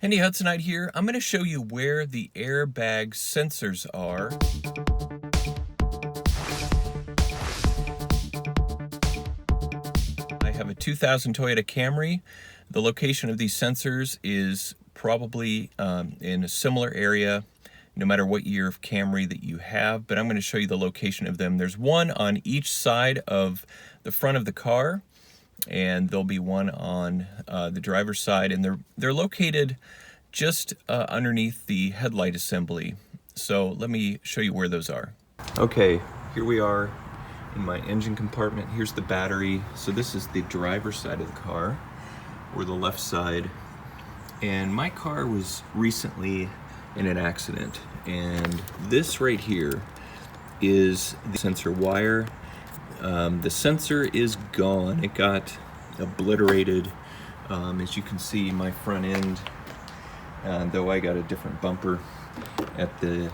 Handy Hudsonite here. I'm going to show you where the airbag sensors are. I have a 2000 Toyota Camry. The location of these sensors is probably in a similar area, no matter what year of Camry that you have, but I'm going to show you the location of them. There's one on each side of the front of the car, and there'll be one on the driver's side, and they're located just underneath the headlight assembly. So let me show you where those are. Okay, here we are in my engine compartment. Here's the battery. So this is the driver's side of the car, or the left side. And my car was recently in an accident, and this right here is the sensor wire. The sensor is gone. It got obliterated. As you can see, my front end, though I got a different bumper at the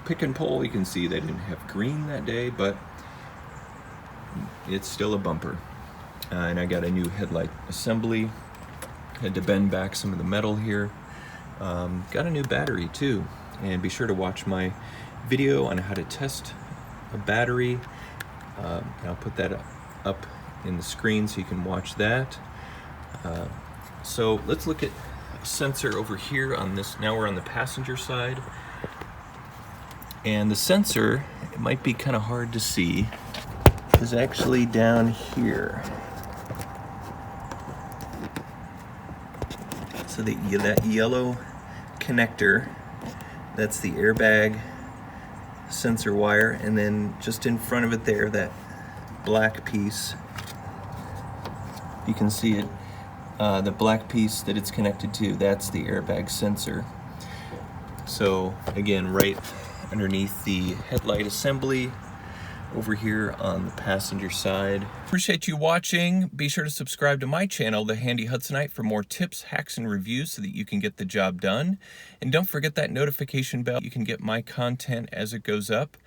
pick and pull, you can see they didn't have green that day, but it's still a bumper. And I got a new headlight assembly. Had to bend back some of the metal here. Got a new battery too, and be sure to watch my video on how to test a battery. I'll put that up in the screen so you can watch that. So let's look at a sensor over here on this. Now we're on the passenger side, and the sensor, it might be kind of hard to see, is actually down here. So that yellow connector, that's the airbag sensor wire, and then just in front of it there, that black piece, you can see it, the black piece that it's connected to, that's the airbag sensor. So again, right underneath the headlight assembly over here on the passenger side. Appreciate you watching. Be sure to subscribe to my channel, The Handy Hudsonite, for more tips, hacks, and reviews so that you can get the job done. And don't forget that notification bell. You can get my content as it goes up.